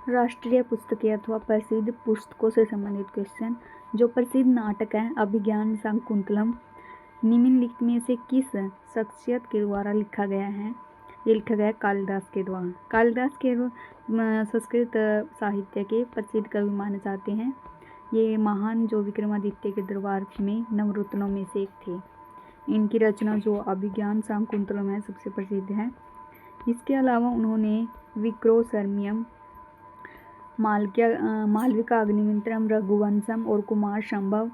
राष्ट्रीय पुस्तकें अथवा प्रसिद्ध पुस्तकों से संबंधित क्वेश्चन। जो प्रसिद्ध नाटक है अभिज्ञान शाकुंतलम निम्नलिखित में से किस शख्सियत के द्वारा लिखा गया है? ये लिखा गया है कालिदास के द्वारा। कालिदास के संस्कृत साहित्य के प्रसिद्ध कवि माने जाते हैं। ये महान जो विक्रमादित्य के दरबार में नवरत्नों में से एक थे। इनकी रचना जो अभिज्ञान शाकुंतलम है सबसे प्रसिद्ध है। इसके अलावा उन्होंने विक्रोशर्मियम, मालविका अग्निमित्रम, रघुवंशम और कुमार संभव,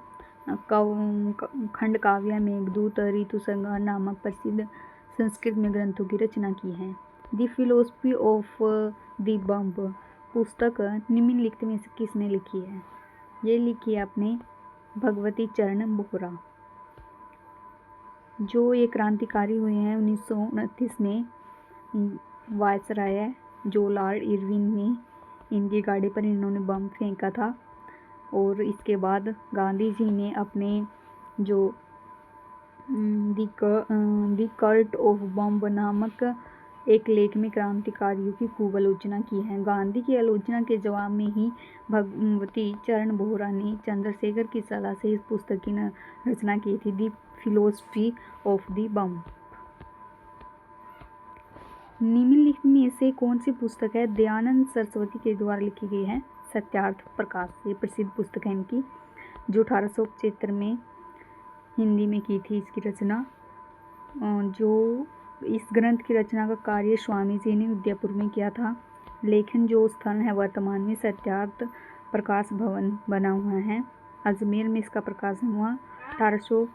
खंड काव्य, मेघदूत, ऋतुसंहार नामक प्रसिद्ध संस्कृत में ग्रंथों की रचना की है। द फिलोसफी ऑफ द बम्ब पुस्तक निम्नलिखित में से किसने लिखी है? ये लिखी है अपने भगवती चरण बोहरा। जो ये क्रांतिकारी हुए हैं 1929 में, वायसराय जो लॉर्ड इरविन ने इनकी गाड़ी पर इन्होंने बम फेंका था। और इसके बाद गांधी जी ने अपने जो द कल्ट ऑफ बम्ब नामक एक लेख में क्रांतिकारियों की खूब आलोचना की है। गांधी की आलोचना के जवाब में ही भगवती चरण बोहरा ने चंद्रशेखर की सलाह से इस पुस्तक की रचना की थी, द फिलोसफी ऑफ द बम्ब। निम्नलिखित में से कौन सी पुस्तक है दयानंद सरस्वती के द्वारा लिखी गई है? सत्यार्थ प्रकाश। ये प्रसिद्ध पुस्तक है इनकी, जो 1875 में हिंदी में की थी इसकी रचना। जो इस ग्रंथ की रचना का कार्य स्वामी जी ने उदयपुर में किया था। लेखन जो स्थल है वर्तमान में सत्यार्थ प्रकाश भवन बना हुआ है, अजमेर में इसका प्रकाशन हुआ 1800।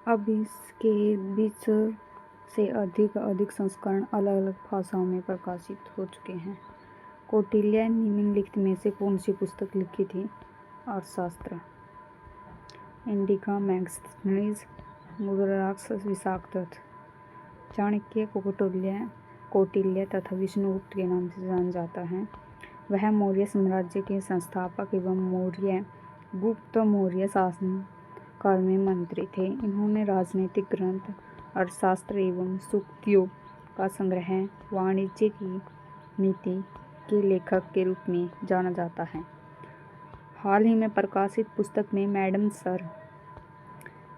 अब इसके 20 से अधिक संस्करण अलग अलग भाषाओं में प्रकाशित हो चुके हैं। कौटिल्य निम्नलिखित में से कौन सी पुस्तक लिखी थी? अर्थशास्त्र। Indica, Megasthenes, Mudraraksha, Vishakhadatta. चाणक्य को कौटिल्य तथा विष्णुगुप्त के नाम से जाना जाता है। वह मौर्य साम्राज्य के संस्थापक एवं गुप्त मौर्य शासन काल में मंत्री थे। इन्होंने राजनीतिक ग्रंथ, अर्थशास्त्र एवं सूक्तियों का संग्रह, वाणिज्य की नीति के लेखक के रूप में जाना जाता है। हाल ही में प्रकाशित पुस्तक में मैडम सर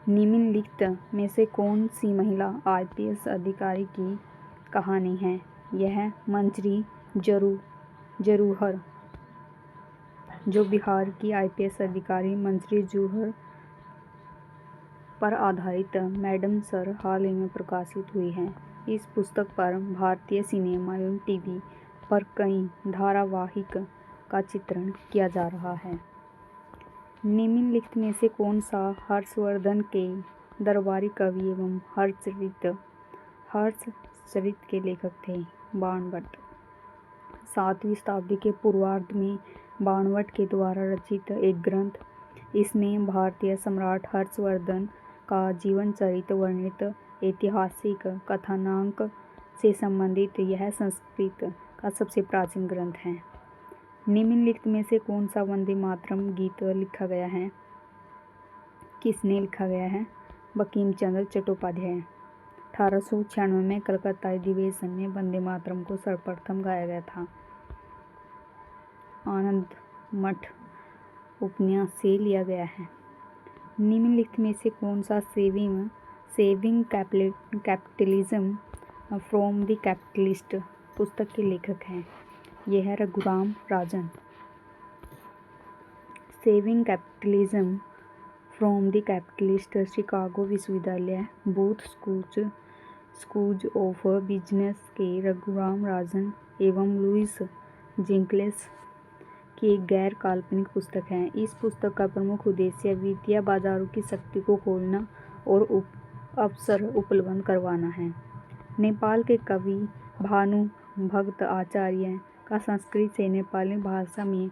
निम्नलिखित में से कौन सी महिला IPS अधिकारी की कहानी है? यह मंजरी जरूहर। जो बिहार की IPS अधिकारी मंजरी जरूहर पर आधारित मैडम सर हाल ही में प्रकाशित हुई है। इस पुस्तक पर भारतीय सिनेमा एवं TV पर कई धारावाहिक का चित्रण किया जा रहा है। निम्नलिखित में से कौन सा हर्षवर्धन के दरबारी कवि एवं हर्षचरित के लेखक थे? बाणभट्ट। 7वीं शताब्दी के पूर्वार्ध में बाणभट्ट के द्वारा रचित एक ग्रंथ। इसमें भारतीय सम्राट हर्षवर्धन का जीवन चरित्र वर्णित ऐतिहासिक कथानक से संबंधित यह संस्कृत का सबसे प्राचीन ग्रंथ है। निम्नलिखित में से कौन सा वंदे मातरम गीत लिखा गया है? किसने लिखा गया है? बंकिम चंद्र चट्टोपाध्याय। 1896 में कलकत्ता अधिवेशन में वंदे मातरम को सर्वप्रथम गाया गया था। आनंद मठ उपन्यास से लिया गया है। निम्नलिखित में से कौन सा saving capitalism from the capitalist पुस्तक के लेखक हैं? यह है Raghuram Rajan. Saving capitalism from the capitalist Chicago विश्वविद्यालय बूथ स्कूल ऑफ बिजनेस के रघुराम राजन एवं लुइस जिंकलेस की एक गैर काल्पनिक पुस्तक है। इस पुस्तक का प्रमुख उद्देश्य वित्तीय बाजारों की शक्ति को खोलना और अवसर उपलब्ध करवाना है। नेपाल के कवि भानु भक्त आचार्य का संस्कृत से नेपाली भाषा में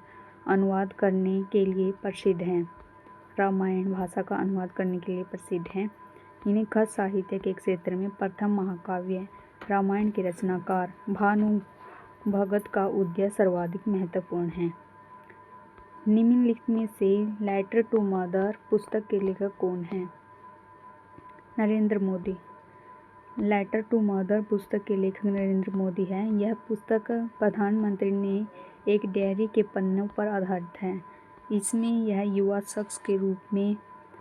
अनुवाद करने के लिए प्रसिद्ध हैं। रामायण भाषा का अनुवाद करने के लिए प्रसिद्ध हैं। इन्हें खत साहित्य के क्षेत्र में प्रथम महाकाव्य रामायण के रचनाकार भानु भगत का उदय सर्वाधिक महत्वपूर्ण है। निम्नलिखित में से लेटर टू मदर पुस्तक के लेखक कौन हैं? Narendra Modi. Letter to mother पुस्तक के लेखक नरेंद्र मोदी हैं। यह पुस्तक प्रधानमंत्री ने एक डायरी के पन्नों पर आधारित है। इसमें यह युवा शख्स के रूप में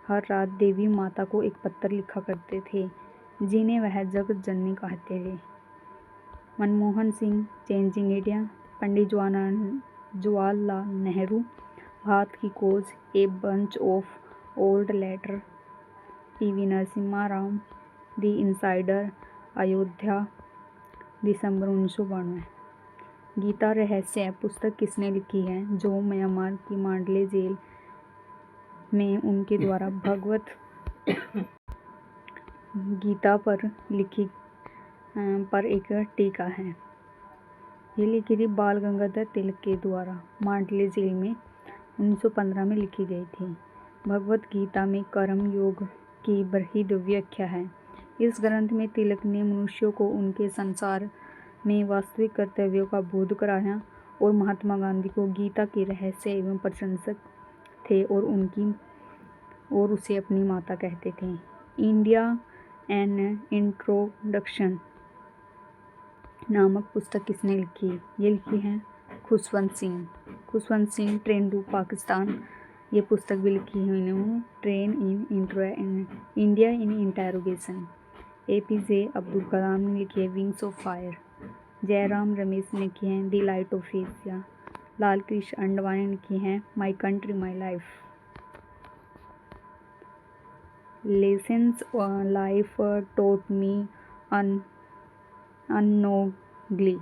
हर रात देवी माता को एक पत्र लिखा करते थे, जिन्हें वह जगत जननी कहते थे। मनमोहन सिंह, चेंजिंग इंडिया, पंडित जवाहरलाल नेहरू, भारत की खोज, a bunch of old letter, PV Narasimha Rao, the insider, Ayodhya, December 1992। Gita Rahasya पुस्तक किसने लिखी है? जो म्यांमार की मांडले जेल में उनके द्वारा भगवत गीता पर लिखी पर एक टीका है। ये लिखी थी बाल गंगाधर तिलक के द्वारा मांडले जेल में 1915 में लिखी गई थी। भगवत गीता में कर्म योग की बृहद व्याख्या है। इस ग्रंथ में तिलक ने मनुष्यों को उनके संसार में वास्तविक कर्तव्यों का बोध कराया और महात्मा गांधी को गीता के रहस्य एवं प्रशंसक थे और उसे अपनी माता कहते थे। इंडिया एन इंट्रोडक्शन नामक पुस्तक किसने लिखी? ये लिखी है खुशवंत सिंह। खुशवंत सिंह ट्रेन टू पाकिस्तान, ये पुस्तक भी लिखी है इन्होंने। Train in India in interrogation, APJ Abdul Kalam ने लिखी है wings of fire. Jairam Ramesh ने लिखी है the light of Asia. Lal Krishna Advani ने लिखी है my country my life. Lessons life taught me unknowingly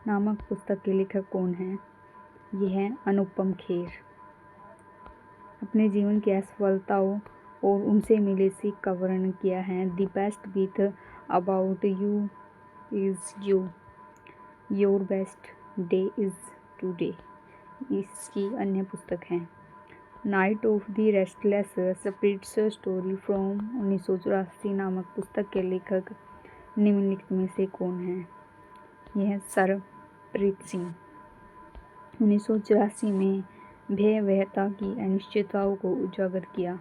नामक पुस्तक के लेखक कौन हैं? ये हैं अनुपम खेर। अपने जीवन की असफलताओं और उनसे मिले सीख का वर्णन किया है। The best bit about you is you, your best day is today, इसकी अन्य पुस्तक है। Night of the restless spirits story from 1984 नामक पुस्तक के लेखक निम्नलिखित में से कौन है? यह सरप्रीत सिंह। 1984 में भयावहता की अनिश्चितताओं को उजागर किया।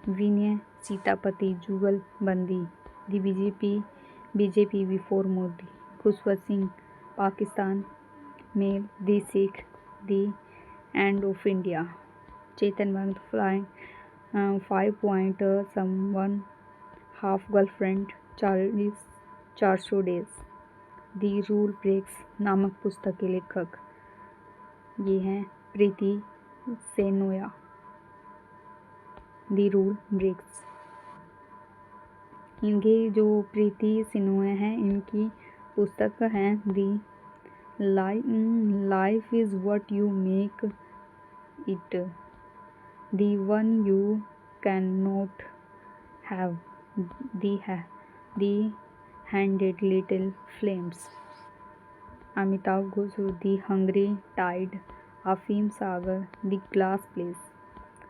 Vinay Sitapati Jugalbandi, the BJP before Modi, Khushwant Singh, Pakistan mail, the Sikh, the end of India, Chetan Bhagat flying 5 point someone, half girlfriend, 400 days, the rule breaks नामक पुस्तक के लेखक ये हैं Preeti Shenoy. The rule breaks, इनके जो प्रीति सेनोया हैं इनकी पुस्तक है the life is what you make it, the one you can not have, the handed little flames, Amitabh Ghosh, the hungry tide, अफीम सागर, the glass palace,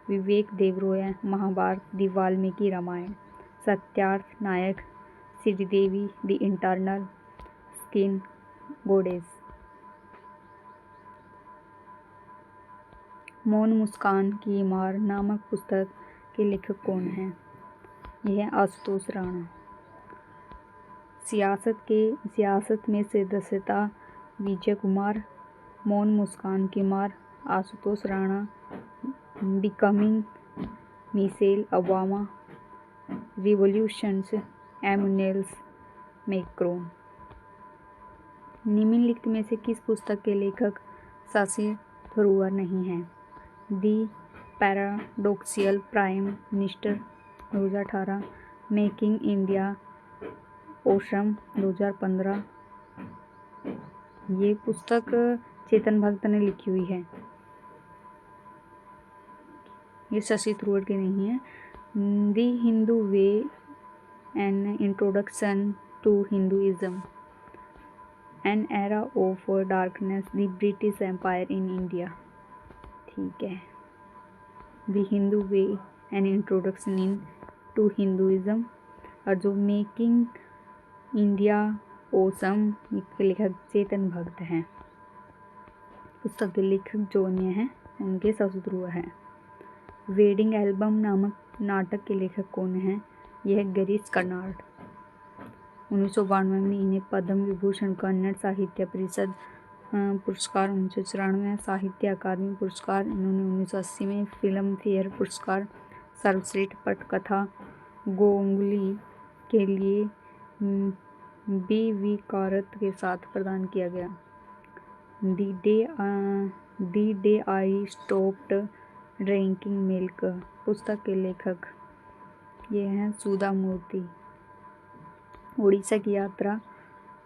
Vivek Debroy, Mahabharata, the Valmiki Ramayana, Satyarth Nayak, Sridevi, the eternal screen goddess. मौन मुस्कान की मार नामक पुस्तक के लेखक कौन हैं? यह है आशुतोष राणा। सियासत में सदस्यता विजय कुमार, मौन मुस्कान की मार Ashutosh Rana, becoming Michelle Obama, revolutions Emmanuel Macron. निम्नलिखित में से किस पुस्तक के लेखक शशि थरूर नहीं हैं? The paradoxical prime minister 2018, making India awesome 2015। ये पुस्तक चेतन भगत ने लिखी हुई है, ये शशि थरूर की नहीं है। The Hindu way an introduction to Hinduism, an era of darkness, the British empire in India. ठीक है, the Hindu way an introduction in to Hinduism, और जो मेकिंग इंडिया ओसम इसके लेखक चेतन भगत हैं। पुस्तक के लेखक जो अन्य हैं उनके शशि थरूर हैं। वेडिंग एल्बम नामक नाटक के लेखक कौन हैं? यह गिरीश कर्नाड। 1992 में इन्हें पद्म विभूषण, कन्नड़ साहित्य परिषद पुरस्कार, 1994 साहित्य अकादमी पुरस्कार, इन्होंने 1980 में फिल्म फेयर पुरस्कार सर्वश्रेष्ठ पटकथा गोंगली के लिए बी कारत के साथ प्रदान किया गया। The day I stopped drinking milk पुस्तक के लेखक ये हैं सुधा मूर्ति। उड़ीसा की यात्रा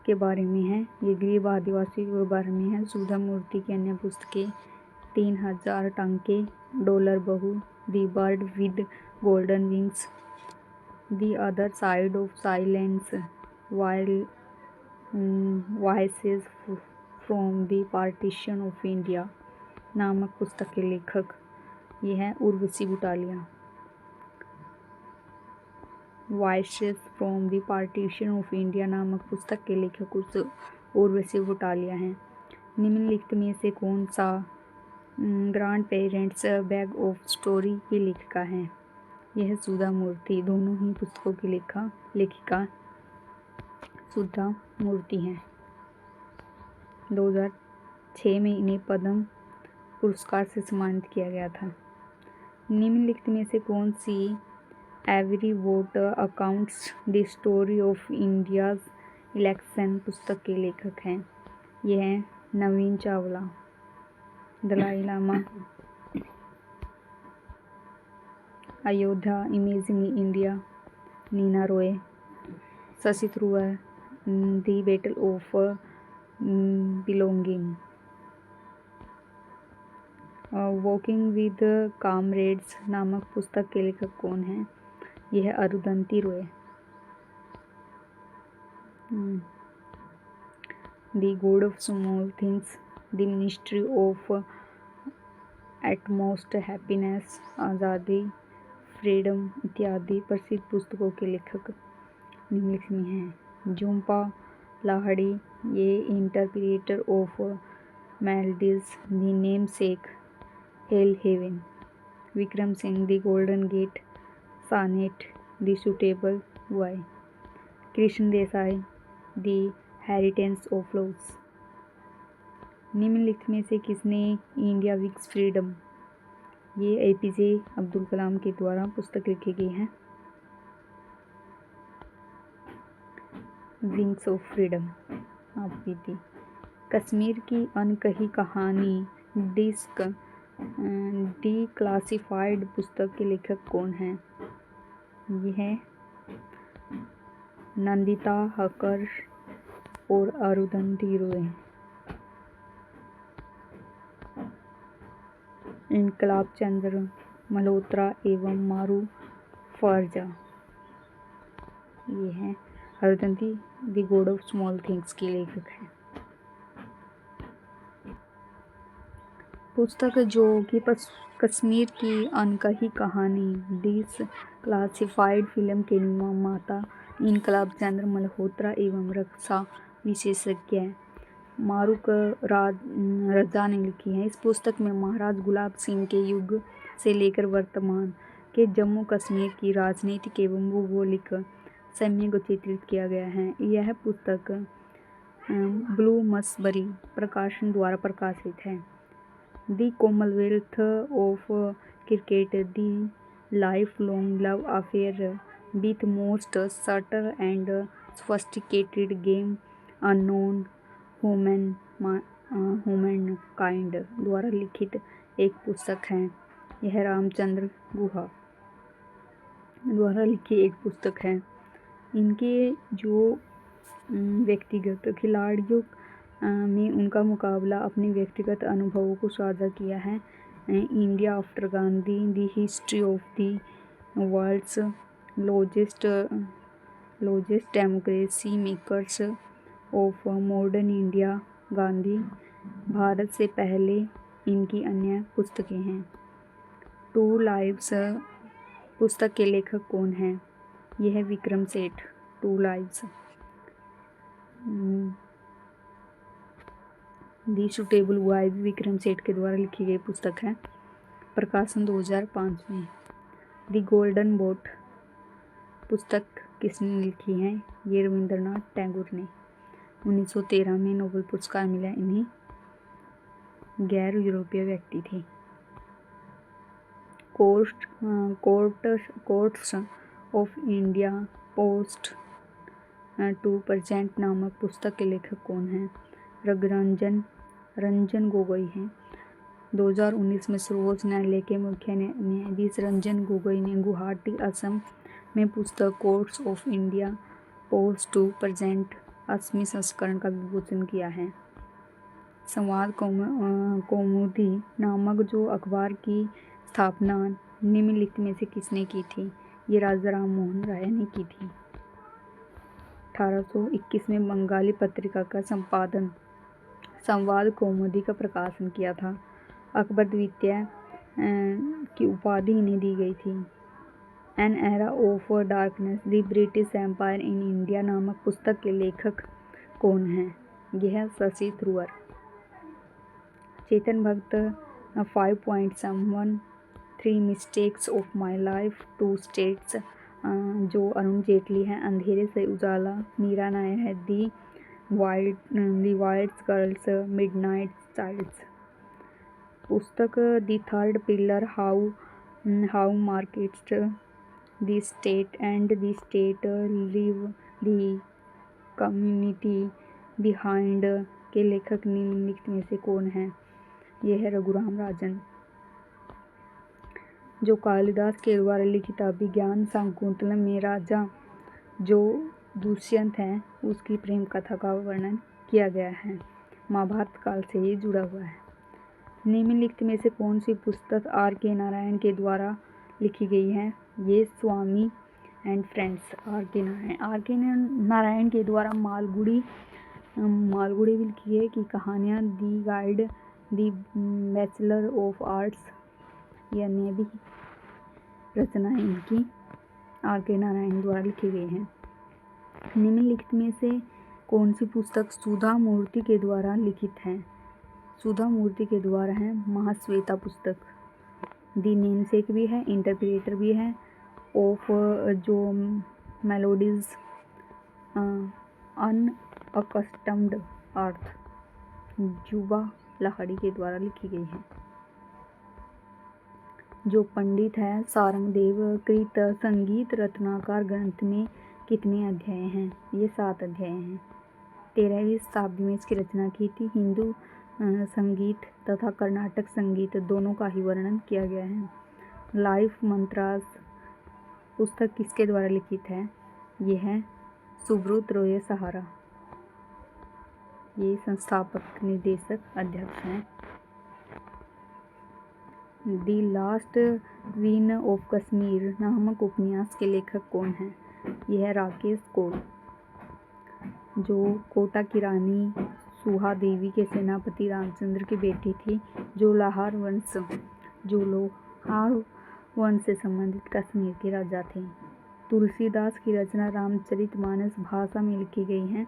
के बारे में है, ये गरीब आदिवासी के बारे में है। सुधा मूर्ति की अन्य पुस्तकें 3000 टांके, डॉलर बहू, the bird with golden wings, the other side of silence, voices from the partition of India नामक पुस्तक के लेखक ये हैं Urvashi Butalia. Voices from the partition of India नामक पुस्तक के लेखक उर्वशी बुटालिया हैं। निम्नलिखित में से कौन सा grand parents bag of story की लेखिका है? यह सुधा मूर्ति। दोनों ही पुस्तकों की लेखिका सुधा मूर्ति हैं। 2006 में इन्हें पद्म पुरस्कार से सम्मानित किया गया था। निम्नलिखित में से कौन सी every vote accounts the story of India's election पुस्तक के लेखक हैं? यह हैं Navin Chawla. Dalai Lama, Ayodhya, imaging India, Nina Roy, Shashi Tharoor, the battle of belonging, walking with comrades नामक पुस्तक के लेखक कौन हैं? यह Arundhati Roy. The god of small things, the ministry of utmost happiness, Azadi, freedom इत्यादि प्रसिद्ध पुस्तकों के लेखक निम्नलिखित में हैं। झुम्पा लाहिड़ी, ये interpreter of maladies, the namesake, hell heaven, Vikram Singh, the golden gate, sonnet, the suitable boy, Krishna Desai, the heritage of loss. निम्नलिखित में से किसने इंडिया विक्स फ्रीडम, ये एपीजे अब्दुल कलाम के द्वारा पुस्तक लिखी गई है। विंग्स ऑफ फ्रीडम आपकी थी। कश्मीर की अनकही कहानी डिक्लासिफाइड पुस्तक के लेखक कौन हैं? यह है नंदिता हकर और अरुंधति रॉय। इनकलाब चंद्र मल्होत्रा एवं मारू फर्जा, ये हैं Arundhati the god of small things के लेखक हैं। पुस्तक जो कि कश्मीर की अनकही कहानी डिक्लासिफाइड फिल्म के निर्माता इनकलाब चंद्र मल्होत्रा एवं रक्षा विशेषज्ञ मारूक रजा ने लिखी है। इस पुस्तक में महाराज गुलाब सिंह के युग से लेकर वर्तमान के जम्मू कश्मीर की राजनीतिक एवं भौगोलिक समय को चित्रित किया गया है। यह पुस्तक ब्लूम्सबरी प्रकाशन द्वारा प्रकाशित है। The Commonwealth of cricket, the life long love affair with most subtle and sophisticated game unknown human kind द्वारा लिखित एक पुस्तक है। यह रामचंद्र गुहा द्वारा लिखी एक पुस्तक है। इनके जो व्यक्तिगत खिलाड़ियों में उनका मुकाबला अपने व्यक्तिगत अनुभवों को साझा किया है। India after Gandhi, the history of the world's largest democracy makers of modern India, Gandhi, Bharat से पहले इनकी अन्य पुस्तकें हैं। टू लाइव्स पुस्तक के लेखक कौन हैं? यह Vikram Seth. Two lives the suitable wife Vikram Seth के द्वारा लिखी गई पुस्तक है। प्रकाशन 2005 में। द गोल्डन बोट पुस्तक किसने लिखी है? ये रविंद्रनाथ टैगोर ने। 1913 में नोबेल पुरस्कार मिला इन्हें। गैर यूरोपीय व्यक्ति थे। Courts of India post to present नामक पुस्तक के लेखक कौन हैं? रंजन गोगोई हैं। 2019 में सर्वोच्च न्यायालय के मुख्य न्यायाधीश रंजन गोगोई ने गुवाहाटी असम में पुस्तक courts of India post to present 80वें संस्करण का विमोचन किया है। संवाद कौमुदी नामक जो अखबार की स्थापना निम्नलिखित में से किसने की थी? ये राजा राम मोहन राय ने की थी। 1821 में बंगाली पत्रिका का संपादन संवाद कौमुदी का प्रकाशन किया था। अकबर द्वितीय की उपाधि इन्हें दी गई थी। An era of darkness the British empire in India नामक पुस्तक के लेखक कौन हैं? यह Shashi Tharoor. Chetan Bhagat 5.73 mistakes of my life 2 states जो अरुण जेटली है। अंधेरे से उजाला मीरा नायर है। दी वाइल्ड्स गर्ल्स मिडनाइट चाइल्ड्स। पुस्तक the third pillar how markets the state and the state live the community behind के लेखक निम्नलिखित में से कौन है? यह है रघुराम राजन। जो कालिदास के द्वारा लिखित अभिज्ञान शाकुंतलम में राजा जो दुष्यंत है उसकी प्रेम कथा का वर्णन किया गया है। महाभारत काल से ये जुड़ा हुआ है। निम्नलिखित में से कौन सी पुस्तक R.K. नारायण के द्वारा लिखी गई है? ये स्वामी एंड फ्रेंड्स। R.K. नारायण के द्वारा मालगुडी भी लिखी है कि कहानियाँ the guide the bachelor of arts, ये अन्य भी रचनाएं इनकी R.K. नारायण द्वारा लिखी गई हैं। निम्नलिखित में से कौन सी पुस्तक सुधा मूर्ति के द्वारा लिखित है? सुधा मूर्ति के द्वारा है महाश्वेता पुस्तक। दी नेमसेक भी है, इंटरप्रेटर भी है ऑफ जो मेलोडीज अनअकस्टम्ड अर्थ युवा लाहिड़ी के द्वारा लिखी गई है। जो पंडित है सारंगदेव कृत संगीत रत्नाकर ग्रंथ में कितने अध्याय हैं? ये 7 अध्याय हैं। 13वीं शताब्दी में इसकी रचना की थी। हिंदू संगीत तथा कर्नाटक संगीत दोनों का ही वर्णन किया गया है। लाइफ मंत्रास पुस्तक किसके द्वारा लिखित है? ये है सुब्रत रॉय सहारा। ये संस्थापक निर्देशक अध्यक्ष हैं। दी लास्ट क्वीन ऑफ कश्मीर नामक उपन्यास के लेखक कौन हैं? यह है राकेश कौल। जो कोटा की रानी सुहा देवी के सेनापति रामचंद्र की बेटी थी, जो लोहार वंश से संबंधित कश्मीर के राजा थे। तुलसीदास की रचना रामचरितमानस भाषा में लिखी गई है।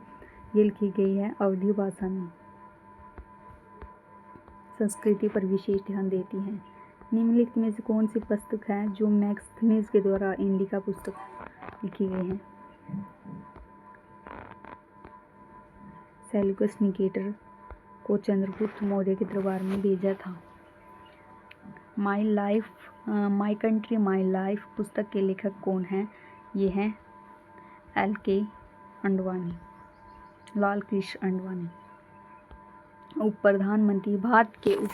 ये लिखी गई है अवधी भाषा में। संस्कृति पर विशेष ध्यान देती है। निम्नलिखित में से कौन सी पुस्तक है जो मैक्समिस के द्वारा इंडिका पुस्तक लिखी गई है? सेल्यूकस निकेटर को चंद्रगुप्त मौर्य के दरबार में भेजा था। माई कंट्री माई लाइफ पुस्तक के लेखक कौन हैं? ये हैं L.K. आडवाणी, लाल कृष्ण आडवाणी। भारत के उप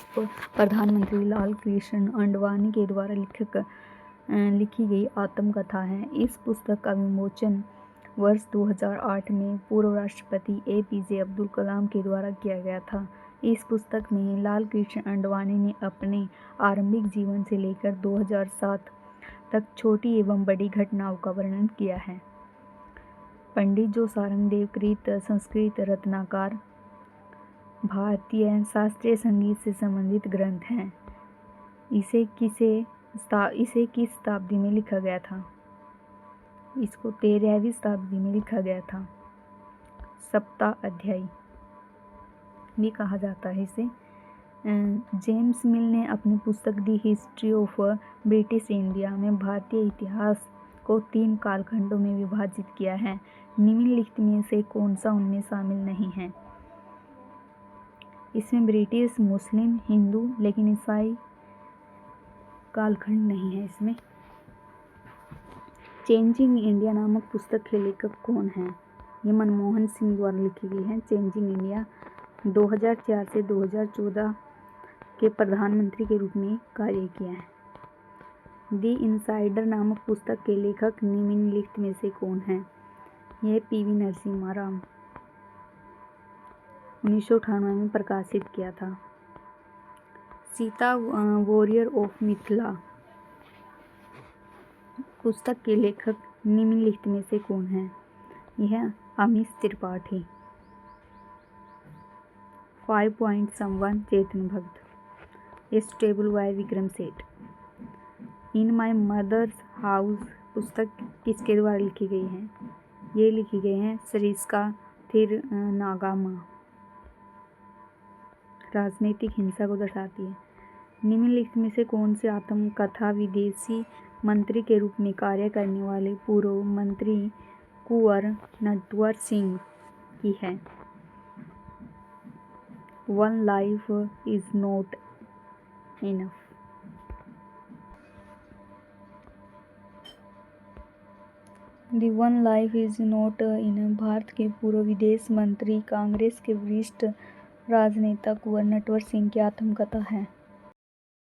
प्रधानमंत्री लाल कृष्ण आडवाणी के द्वारा लिखी गई आत्मकथा है। इस पुस्तक का विमोचन वर्ष 2008 में पूर्व राष्ट्रपति APJ अब्दुल कलाम के द्वारा किया गया था। इस पुस्तक में लाल कृष्ण आडवाणी ने अपने आरंभिक जीवन से लेकर 2007 तक छोटी एवं बड़ी घटनाओं का वर्णन किया है। पंडित जो सारंगदेव कृत संस्कृत रत्नाकर भारतीय शास्त्रीय संगीत से संबंधित ग्रंथ है। इसे किस शताब्दी में लिखा गया था? इसको 13वीं शताब्दी में लिखा गया था। सप्ताह अध्यायी भी कहा जाता है इसे। जेम्स मिल ने अपनी पुस्तक दी हिस्ट्री ऑफ ब्रिटिश इंडिया में भारतीय इतिहास को 3 कालखंडों में विभाजित किया है। निम्नलिखित में से कौन सा उनमें शामिल नहीं है? इसमें ब्रिटिश, मुस्लिम, हिंदू लेकिन ईसाई कालखंड नहीं है इसमें। चेंजिंग इंडिया नामक पुस्तक के लेखक कौन हैं? ये मनमोहन सिंह द्वारा लिखी गई है। चेंजिंग इंडिया 2004 से 2014 के प्रधानमंत्री के रूप में कार्य किया है। द इनसाइडर नामक पुस्तक के लेखक निम्नलिखित में से कौन हैं? यह पीवी नरसिम्हा राव 1998 में प्रकाशित किया था। सीता वॉरियर ऑफ मिथिला पुस्तक के लेखक निम्नलिखित में से कौन हैं? यह Amish Tripathi. 5 point someone Chetan Bhagat. A stable bye Vikram Seth. In my mother's house पुस्तक किसके द्वारा लिखी गई है? ये लिखी गई है सरिस्का थिरुनागामा। राजनीतिक हिंसा को दर्शाती है। निम्नलिखित में से कौन सी आत्मकथा विदेशी मंत्री के रूप में कार्य करने वाले पूर्व मंत्री कुंवर नटवर सिंह की है? One life is not enough. The one life is not enough Bharat के पूर्व विदेश मंत्री कांग्रेस के वरिष्ठ राजनेता कुंवर नटवर सिंह की आत्मकथा है।